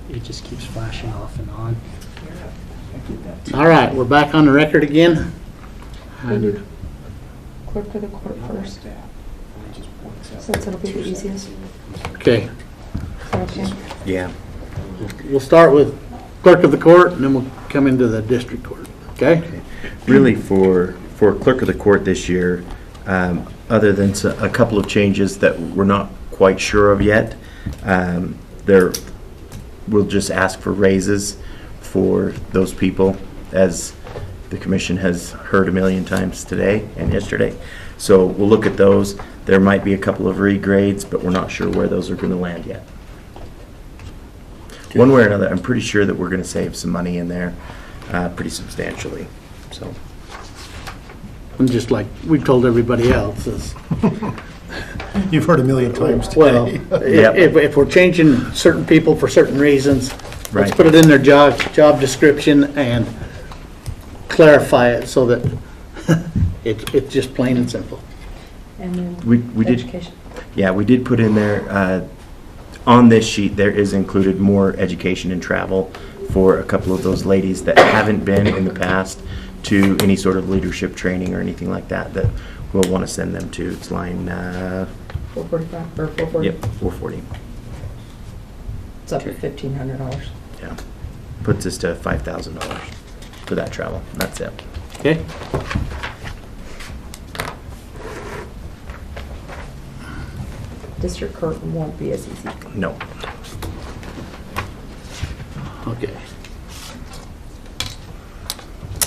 it just keeps flashing off and on. All right, we're back on the record again. We do clerk of the court first, since it'll be the easiest. Okay, Is that okay? Yeah. we'll start with clerk of the court, and then we'll come into the district court, okay? Really, for clerk of the court this year, other than a couple of changes that we're not quite sure of yet, we'll just ask for raises for those people, as the commission has heard a million times today and yesterday. So we'll look at those. There might be a couple of regrades, but we're not sure where those are going to land yet. One way or another, I'm pretty sure that we're going to save some money in there pretty substantially. So. And just like we've told everybody else, is, You've heard a million times well, today. Yep. if we're changing certain people for certain reasons, let's Right. put it in their job description and clarify it so that it's just plain and simple. And then We did. education. Yeah, we did put in there, on this sheet, there is included more education and travel for a couple of those ladies that haven't been in the past to any sort of leadership training or anything like that, that we'll want to send them to. It's line, 445 or 440. yep, 440. It's up to $1,500. Yeah. Puts us to $5,000 for that travel. That's it. Okay? District court won't be as easy. No. Okay.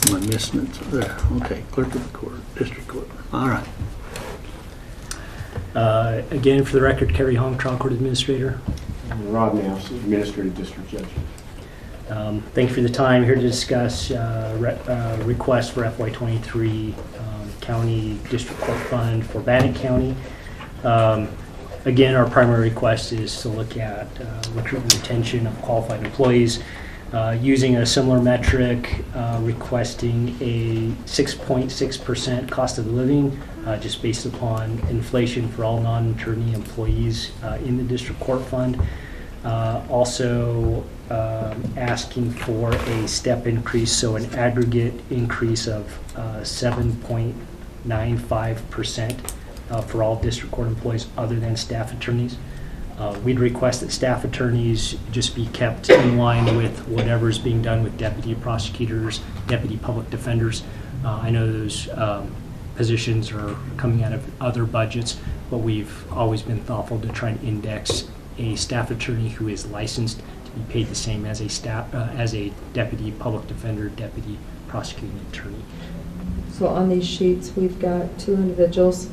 Am I missing it? There, okay, clerk of the court, district court, all right. Again, for the record, Kerry Hong, trial court administrator. Rod Naus, Administrative District Judge. Thank you for the time. Here to discuss request for FY23 County District Court Fund for Bannock County. Again, our primary request is to look at recruitment and retention of qualified employees using a similar metric, requesting a 6.6% cost of living just based upon inflation for all non-attorney employees in the district court fund. Also asking for a step increase, so an aggregate increase of 7.95% for all district court employees other than staff attorneys. We'd request that staff attorneys just be kept in line with whatever's being done with deputy prosecutors, deputy public defenders. I know those positions are coming out of other budgets, but we've always been thoughtful to try and index a staff attorney who is licensed to be paid the same as a as a deputy public defender, deputy prosecuting attorney. So on these sheets, we've got two individuals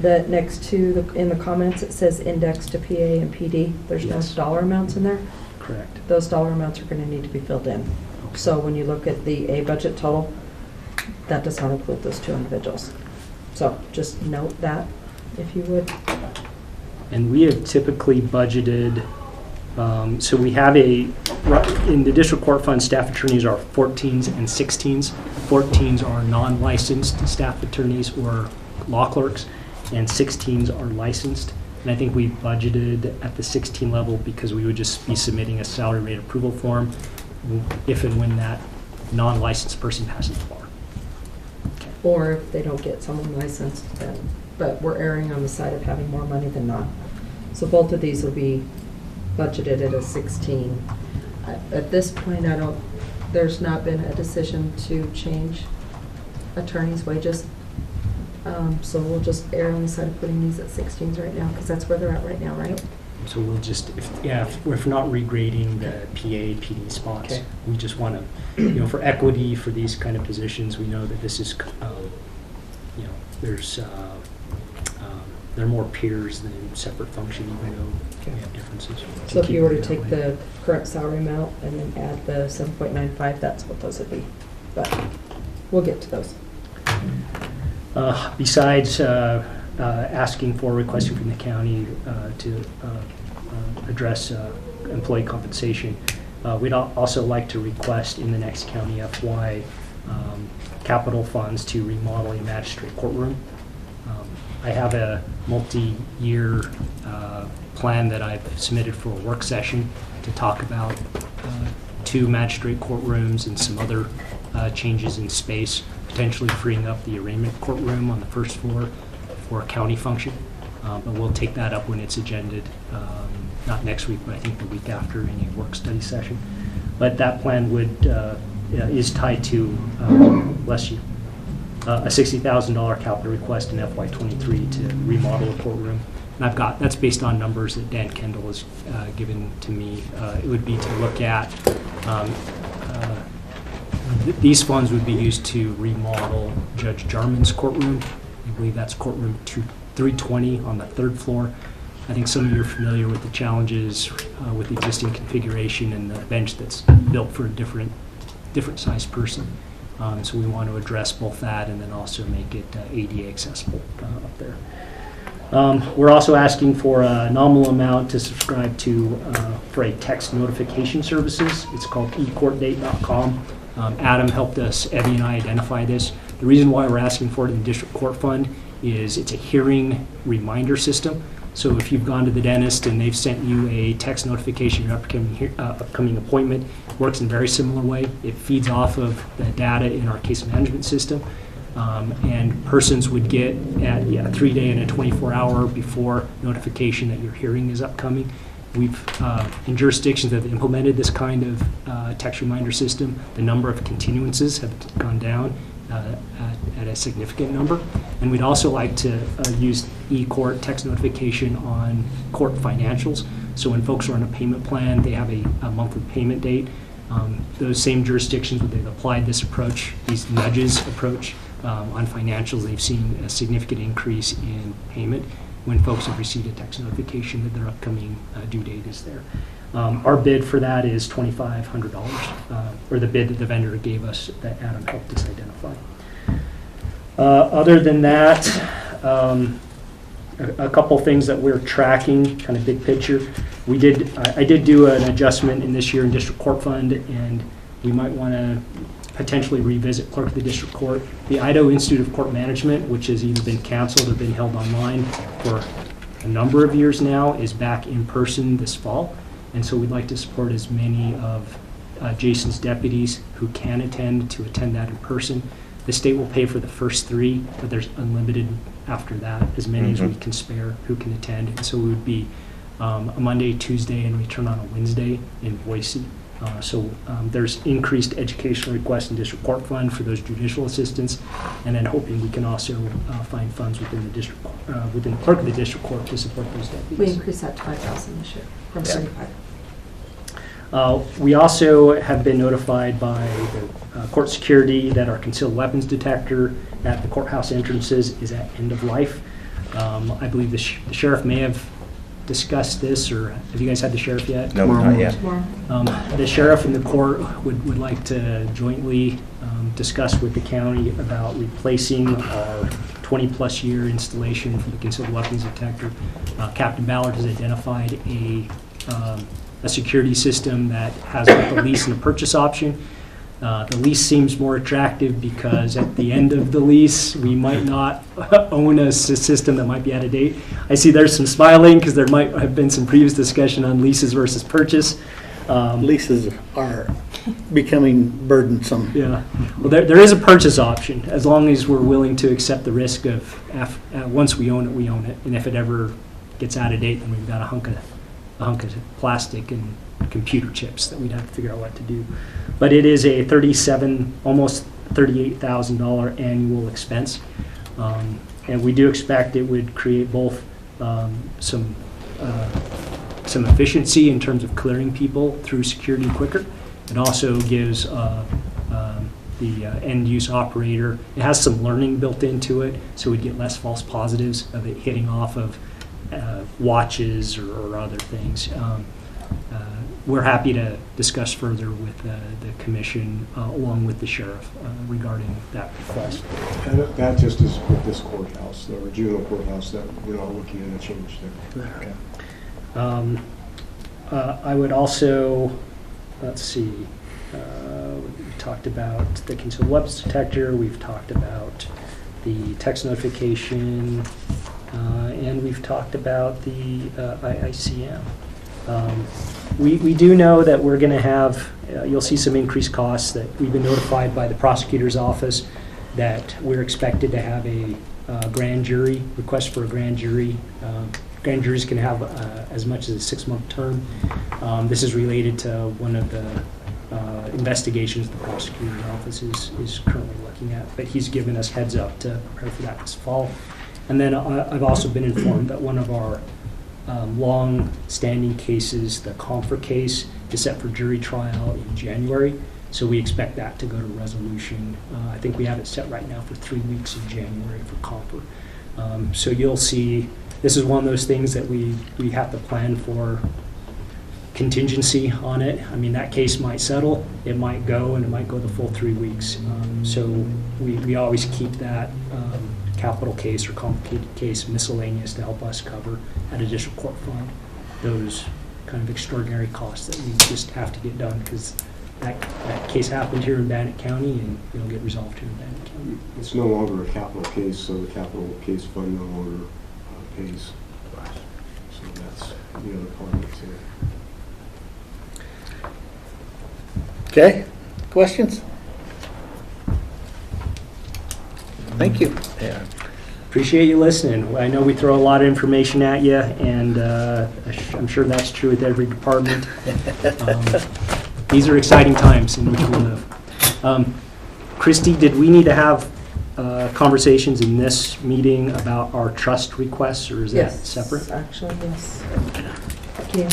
that next to in the comments, it says index to PA and PD. There's Yes. no dollar amounts in there. Correct. Those dollar amounts are going to need to be filled in. Okay. So when you look at the A budget total, that does not include those two individuals. So just note that, if you would. And we have typically budgeted, so we have in the district court fund, staff attorneys are 14s and 16s. 14s are non-licensed staff attorneys or law clerks, and 16s are licensed. And I think we budgeted at the 16 level because we would just be submitting a salary rate approval form if and when that non-licensed person passes the bar. Okay. Or if they don't get someone licensed, then, but we're erring on the side of having more money than not. So both of these will be budgeted at a 16. At this point, there's not been a decision to change attorneys' wages. So we'll just err on the side of putting these at 16s right now, because that's where they're at right now, right? So we'll just, if we're not regrading the PA, PD spots, Okay. we just want to, for equity for these kind of positions, we know that this is, there's, they're more peers than separate function, even though we have differences. So if you were to take the current salary amount and then add the 7.95, that's what those would be. But we'll get to those. Besides asking for, requesting from the county to address employee compensation, we'd also like to request in the next county FY capital funds to remodel a magistrate courtroom. I have a multi-year plan that I've submitted for a work session to talk about 2 magistrate courtrooms and some other changes in space, potentially freeing up the arraignment courtroom on the first floor for a county function. But we'll take that up when it's agended, not next week, but I think the week after in a work study session. But that plan is tied to, bless you, a $60,000 capital request in FY23 to remodel a courtroom. And that's based on numbers that Dan Kendall has given to me. It would be to look at, these funds would be used to remodel Judge Jarman's courtroom. I believe that's courtroom 320 on the 3rd floor. I think some of you are familiar with the challenges with the existing configuration and the bench that's built for a different size person. So we want to address both that and then also make it ADA accessible up there. We're also asking for a nominal amount to subscribe to for a text notification services. It's called ecourtdate.com. Adam helped us, Evie and I, identify this. The reason why we're asking for it in the district court fund is it's a hearing reminder system. So if you've gone to the dentist and they've sent you a text notification of your upcoming appointment, it works in a very similar way. It feeds off of the data in our case management system. And persons would get at a 3-day and a 24-hour before notification that your hearing is upcoming. We've, in jurisdictions that have implemented this kind of text reminder system, the number of continuances have gone down at a significant number. And we'd also like to use e-court text notification on court financials. So when folks are on a payment plan, they have a monthly payment date. Those same jurisdictions where they've applied this approach, these nudges approach, on financials, they've seen a significant increase in payment when folks have received a text notification that their upcoming due date is there. Our bid for that is $2,500, or the bid that the vendor gave us that Adam helped us identify. Other than that, a couple things that we're tracking, kind of big picture. I did do an adjustment in this year in district court fund, and we might want to potentially revisit clerk of the district court. The Idaho Institute of Court Management, which has either been canceled or been held online for a number of years now, is back in person this fall. And so we'd like to support as many of Jason's deputies who can attend to attend that in person. The state will pay for the first 3, but there's unlimited after that, as many as we can spare who can attend. And so it would be a Monday, Tuesday, and return on a Wednesday in Boise. So there's increased educational requests in district court fund for those judicial assistants, and then hoping we can also find funds within the district, within the clerk of the district court to support those deputies. We increased that to 5,000 this year from 35. We also have been notified by the court security that our concealed weapons detector at the courthouse entrances is at end of life. I believe the sheriff may have discussed this, or have you guys had the sheriff yet? No, not yet. Tomorrow. The sheriff and the court would like to jointly discuss with the county about replacing our 20-plus year installation for the concealed weapons detector. Captain Ballard has identified a security system that has both a lease and a purchase option. The lease seems more attractive because at the end of the lease, we might not own a system that might be out of date. I see there's some smiling because there might have been some previous discussion on leases versus purchase. Leases are becoming burdensome. Yeah, well, there is a purchase option as long as we're willing to accept the risk of once we own it, and if it ever gets out of date, then we've got a hunk of plastic and computer chips that we'd have to figure out what to do. But it is a almost $38,000 annual expense, and we do expect it would create both some efficiency in terms of clearing people through security quicker. It also gives the end-use operator, it has some learning built into it, so we'd get less false positives of it hitting off of watches or other things. We're happy to discuss further with the commission along with the sheriff regarding that request. And that just is with this courthouse, the juvenile courthouse, that we're not looking at a change there. Okay. I would also, let's see, we talked about the concealed weapons detector, we've talked about the text notification. And we've talked about the IICM. We do know that we're going to have, you'll see some increased costs, that we've been notified by the prosecutor's office that we're expected to have a grand jury, request for a grand jury. Grand juries can have as much as a 6-month term. This is related to one of the investigations the prosecutor's office is currently looking at, but he's given us heads up to prepare for that this fall. And then I've also been informed that one of our long-standing cases, the Comfort case, is set for jury trial in January. So we expect that to go to resolution. I think we have it set right now for 3 weeks in January for Comfort. So you'll see, this is one of those things that we have to plan for contingency on it. I mean, that case might settle, it might go, and it might go the full 3 weeks. So we always keep that capital case or complicated case miscellaneous to help us cover at a district court fund those kind of extraordinary costs that we just have to get done, because that case happened here in Bannock County and it'll get resolved here in Bannock County. It's no longer a capital case, so the capital case fund no longer pays. So that's the other part of it too. Okay, questions? Thank you. Yeah. Appreciate you listening. I know we throw a lot of information at you, and I'm sure that's true with every department. These are exciting times in which we live. Christy, did we need to have conversations in this meeting about our trust requests, or is that Yes, separate? actually, yes. Okay.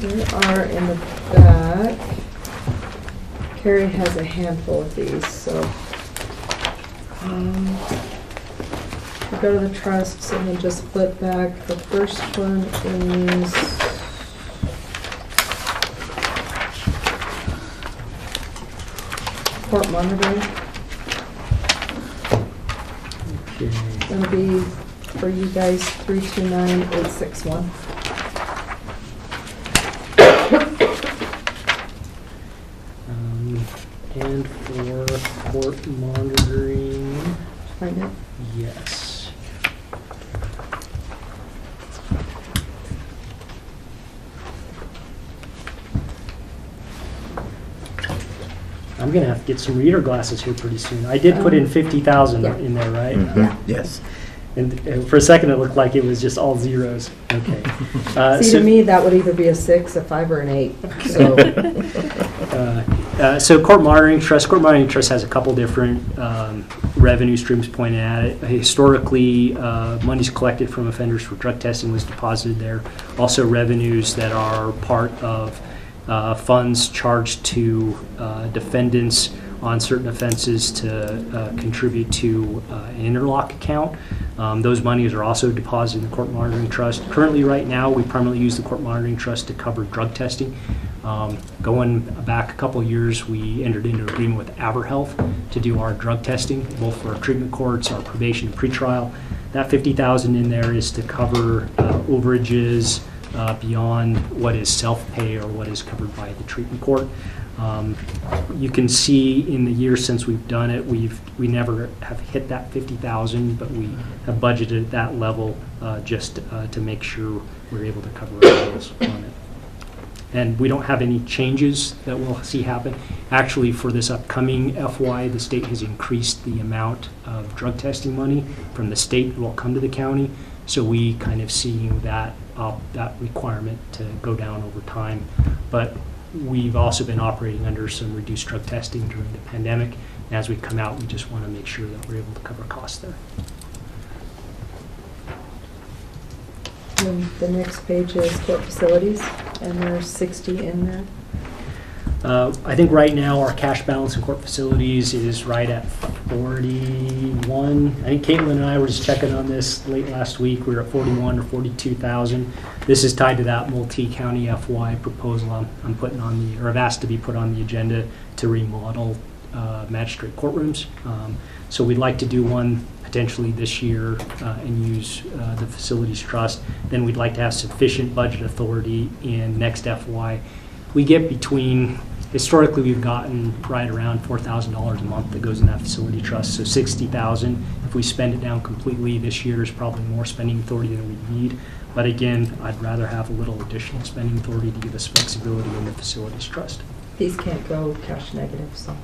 They are in the back. Carrie has a handful of these, so we go to the trusts and then just flip back. The first one is court monitoring. Okay. It'll be for you guys 329861. And for court monitoring, Find it. yes. I'm gonna have to get some reader glasses here pretty soon. I did put in 50,000 Yeah. in there, right? Mhm. Yes. And for a second, it looked like it was just all zeros. Okay. See, So- to me, that would either be a 6, a 5, or an 8, so. So court monitoring trust has a couple different revenue streams pointed at it. Historically, monies collected from offenders for drug testing was deposited there. Also revenues that are part of funds charged to defendants on certain offenses to contribute to an interlock account. Those monies are also deposited in the court monitoring trust. Currently, right now, we primarily use the court monitoring trust to cover drug testing. Going back a couple of years, we entered into an agreement with AverHealth to do our drug testing, both for our treatment courts, our probation and pretrial. That 50,000 in there is to cover overages beyond what is self-pay or what is covered by the treatment court. You can see in the years since we've done it, we never have hit that 50,000, but we have budgeted at that level just to make sure we're able to cover our bills on it. And we don't have any changes that we'll see happen. Actually, for this upcoming FY, the state has increased the amount of drug testing money from the state that will come to the county. So we kind of seeing that requirement to go down over time. But we've also been operating under some reduced drug testing during the pandemic. And as we come out, we just want to make sure that we're able to cover costs there. And the next page is court facilities, and there's 60 in there. I think right now our cash balance in court facilities is right at 41. I think Caitlin and I were just checking on this late last week. We were at 41 or 42,000. This is tied to that multi-county FY proposal I'm putting on or have asked to be put on the agenda to remodel magistrate courtrooms. So we'd like to do one potentially this year and use the facilities trust. Then we'd like to have sufficient budget authority in next FY. We get between Historically, we've gotten right around $4,000 a month that goes in that facility trust, so $60,000. If we spend it down completely this year is probably more spending authority than we need. But again, I'd rather have a little additional spending authority to give us flexibility in the facilities trust. These can't go cash negative, so.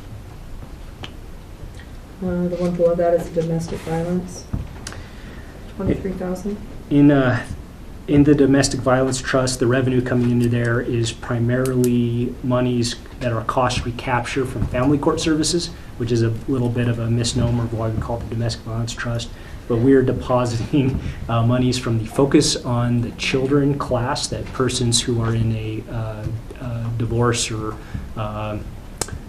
The one below that is domestic violence, 23,000. In the domestic violence trust, the revenue coming into there is primarily monies that are cost recapture from family court services, which is a little bit of a misnomer of why we call it the domestic violence trust. But we're depositing monies from the focus on the children class, that persons who are in a divorce or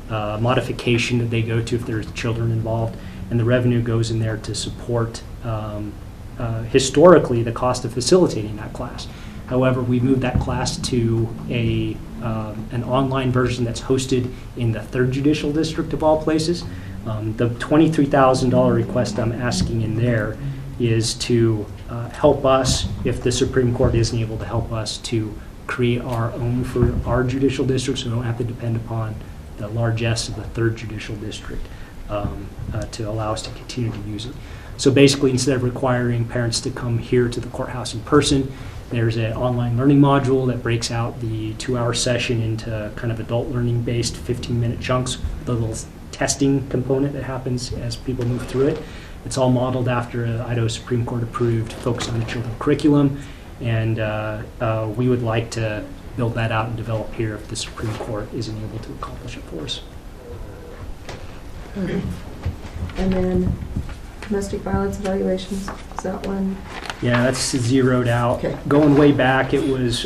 modification that they go to if there's children involved. And the revenue goes in there to support historically the cost of facilitating that class. However, we moved that class to an online version that's hosted in the 3rd Judicial District of all places. The $23,000 request I'm asking in there is to help us, if the Supreme Court isn't able to help us, to create our own for our judicial district, so we don't have to depend upon the largesse of the 3rd Judicial District to allow us to continue to use it. So basically, instead of requiring parents to come here to the courthouse in person, there's an online learning module that breaks out the 2-hour session into kind of adult learning based 15-minute chunks, the little testing component that happens as people move through it. It's all modeled after an Idaho Supreme Court approved Focus on the Children curriculum, and we would like to build that out and develop here if the Supreme Court isn't able to accomplish it for us. And then domestic violence evaluations, is that one? Yeah, that's zeroed out. Okay. Going way back, it was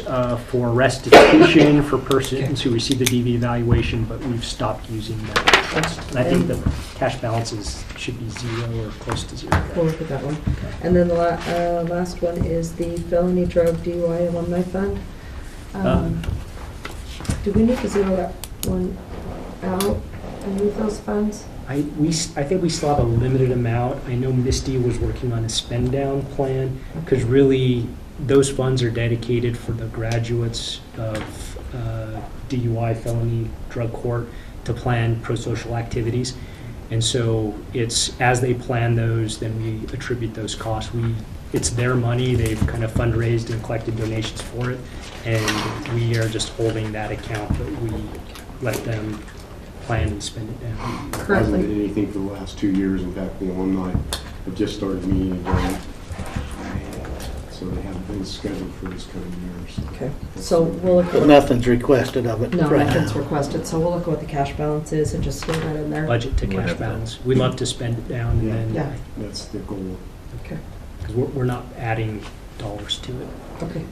for restitution for persons who received the DV evaluation, but we've stopped using that trust. And I think the cash balances should be 0 or close to 0. We'll look at that one. And then the last one is the felony drug DUI alumni fund. Do we need to zero that one out and move those funds? I think we still have a limited amount. I know Misty was working on a spend down plan, because really those funds are dedicated for the graduates of DUI, felony, drug court to plan pro-social activities. And so it's as they plan those, then we attribute those costs. It's their money. They've kind of fundraised and collected donations for it, and we are just holding that account, but we let them plan and spend it down. Hasn't Currently, been anything for the last 2 years. In fact, the alumni have just started meeting again. So they haven't been scheduled for this coming year. So okay, so we'll look But at, nothing's requested of it no, right nothing's now. requested, so we'll look at what the cash balance is and just throw that in there. Budget to cash balance. We love to spend it down, and then Yeah, That's the goal. okay, because we're not adding dollars to it. okay.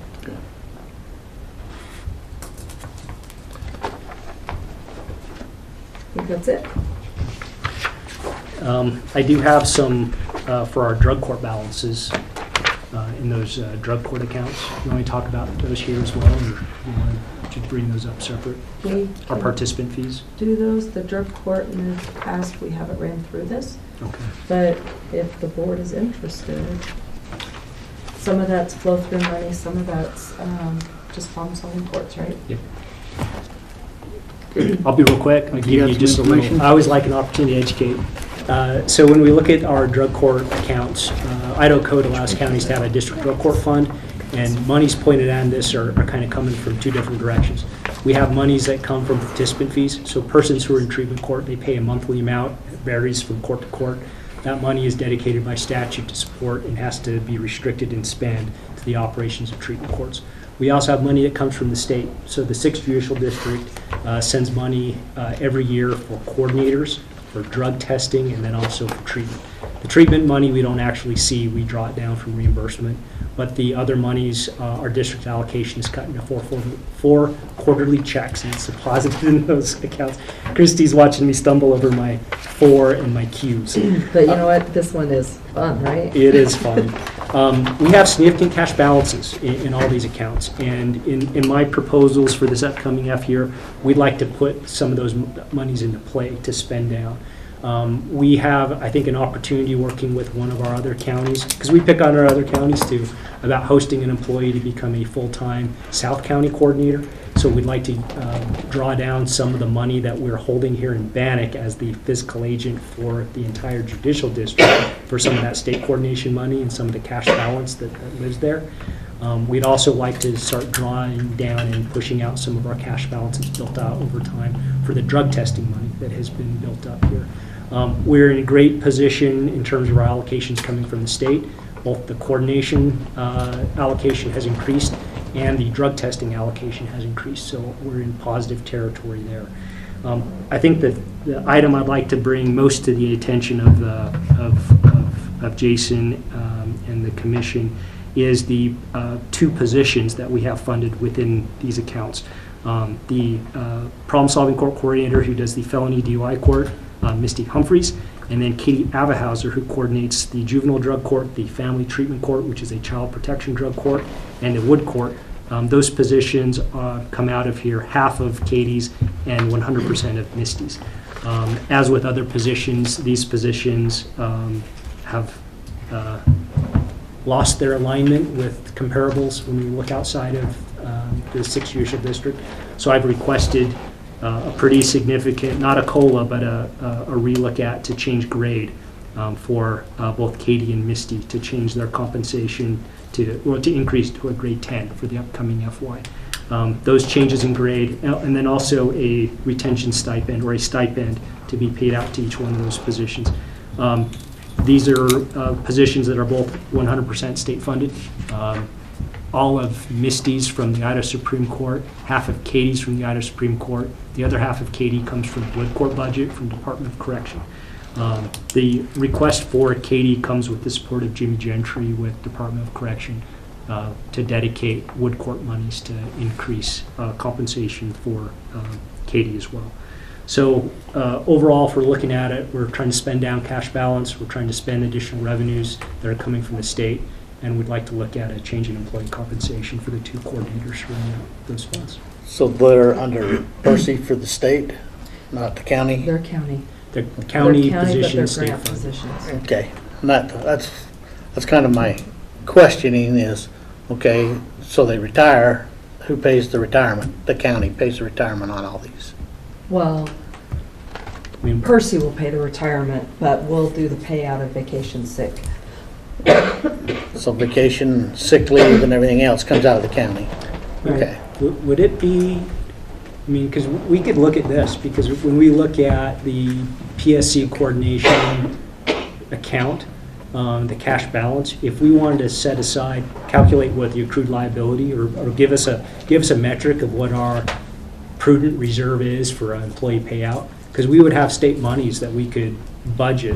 I think that's it. I do have some for our drug court balances in those drug court accounts. You want to talk about those here as well, or you want to bring those up separate? We Our can participant fees? do those, the drug court in the past, we haven't ran through this, Okay. but if the board is interested, some of that's flow-through money, some of that's just problem-solving courts, right? Yep. I'll be real quick. I'll You give got you some just a little. information? I always like an opportunity to educate. So when we look at our drug court accounts, Idaho code allows counties to have a district drug court fund, and monies pointed on this are kind of coming from 2 different directions. We have monies that come from participant fees. So persons who are in treatment court, they pay a monthly amount. It varies from court to court. That money is dedicated by statute to support and has to be restricted and spent to the operations of treatment courts. We also have money that comes from the state. So the 6th Judicial District sends money every year for coordinators, for drug testing, and then also for treatment. The treatment money we don't actually see. We draw it down from reimbursement. But the other monies, our district allocation is cut into four quarterly checks, and it's deposited in those accounts. Christy's watching me stumble over my 4 and my Qs. But you know what, this one is fun, right? It is fun. We have significant cash balances in all these accounts, and in my proposals for this upcoming F year, we'd like to put some of those monies into play to spend down. We have, I think, an opportunity working with one of our other counties, because we pick on our other counties too, about hosting an employee to become a full-time South County coordinator. So we'd like to draw down some of the money that we're holding here in Bannock as the fiscal agent for the entire judicial district for some of that state coordination money and some of the cash balance that lives there. We'd also like to start drawing down and pushing out some of our cash balances built out over time for the drug testing money that has been built up here. We're in a great position in terms of our allocations coming from the state. Both the coordination allocation has increased and the drug testing allocation has increased, so we're in positive territory there. I think that the item I'd like to bring most to the attention of Jason and the commission is the two positions that we have funded within these accounts. The problem-solving court coordinator who does the felony DUI court, Misty Humphreys, and then Katie Avehauser, who coordinates the juvenile drug court, the family treatment court, which is a child protection drug court, and the wood court. Those positions come out of here, half of Katie's and 100% of Misty's. As with other positions, these positions have lost their alignment with comparables when we look outside of the 6th Judicial District. So I've requested a pretty significant, not a COLA, but a relook at to change grade for both Katie and Misty, to change their compensation to increase to a grade 10 for the upcoming FY. Those changes in grade, and then also a retention stipend or a stipend to be paid out to each one of those positions. These are positions that are both 100% state funded. All of Misty's from the Idaho Supreme Court, half of Katie's from the Idaho Supreme Court. The other half of Katie comes from the Wood Court budget from Department of Correction. The request for Katie comes with the support of Jimmy Gentry with Department of Correction to dedicate Wood Court monies to increase compensation for Katie as well. So overall, if we're looking at it, we're trying to spend down cash balance, we're trying to spend additional revenues that are coming from the state, and we'd like to look at a change in employee compensation for the two coordinators running out those funds. So they're under Percy for the state, not the county? They're county. The county They're county, but they're positions stay grant funded. positions. Okay, and that's kind of my questioning is, okay, so they retire, who pays the retirement? The county pays the retirement on all these. Well, I mean, Percy will pay the retirement, but we'll do the payout of vacation sick. So vacation, sick leave, and everything else comes out of the county. Right. Okay. would it be, I mean, because we could look at this, because when we look at the PSC coordination account, the cash balance, if we wanted to set aside, calculate what the accrued liability, or give us a metric of what our prudent reserve is for an employee payout, because we would have state monies that we could budget,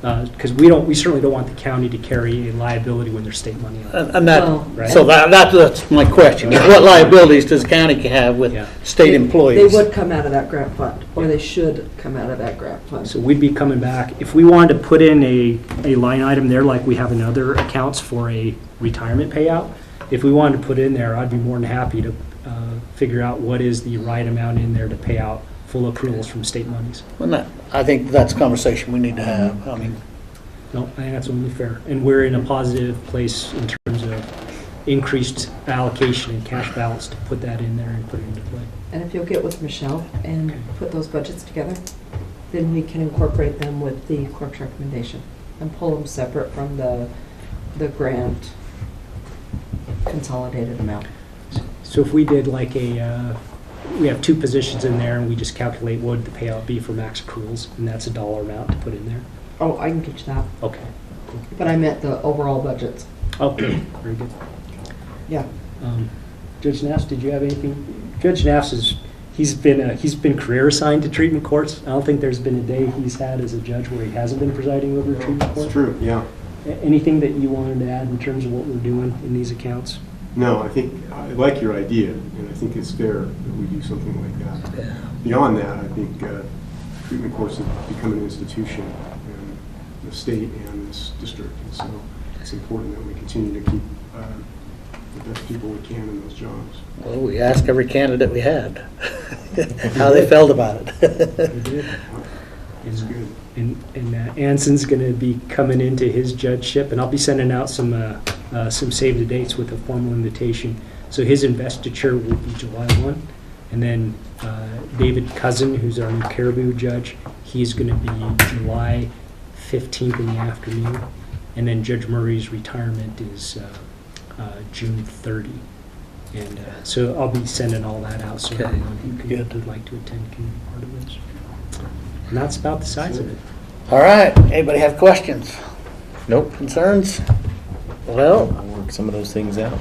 because we certainly don't want the county to carry a liability when there's state money on it. And that, Well- Right. so that's my question. What liabilities does the county have with Yeah. state employees? They would come out of that grant fund, or they should come out of that grant fund. So we'd be coming back, if we wanted to put in a line item there like we have in other accounts for a retirement payout, if we wanted to put in there, I'd be more than happy to figure out what is the right amount in there to pay out full accruals from state monies. Well, I think that's a conversation we need to have. I mean, No, I think that's only fair. And we're in a positive place in terms of increased allocation and cash balance to put that in there and put it into play. And if you'll get with Michelle and put those budgets together, then we can incorporate them with the clerk's recommendation and pull them separate from the grant consolidated amount. So if we did like we have two positions in there and we just calculate what would the payout be for max accruals, and that's a dollar amount to put in there. Oh, I can get you that, Okay. but I meant the overall budgets. Okay, very good. Yeah. Judge Nass, did you have anything? Judge Nass he's been career assigned to treatment courts. I don't think there's been a day he's had as a judge where he hasn't been presiding over a treatment court. It's true, yeah. Anything that you wanted to add in terms of what we're doing in these accounts? No, I think, I like your idea, and I think it's fair that we do something like that. Beyond that, I think treatment courts have become an institution in the state and this district, and so it's important that we continue to keep the best people we can in those jobs. well, we asked every candidate we had how they felt about it. We did. It's good. And Anson's going to be coming into his judgeship, and I'll be sending out some save the dates with a formal invitation. So his investiture will be July 1. And then David Cousin, who's our new Caribou judge, he's going to be July 15th in the afternoon. And then Judge Murray's retirement is June 30. And so I'll be sending all that out so Okay, anyone who good. would like to attend can be part of this. And that's about the size of it. All right, anybody have questions, Nope. concerns? Well, I'll work some of those things out.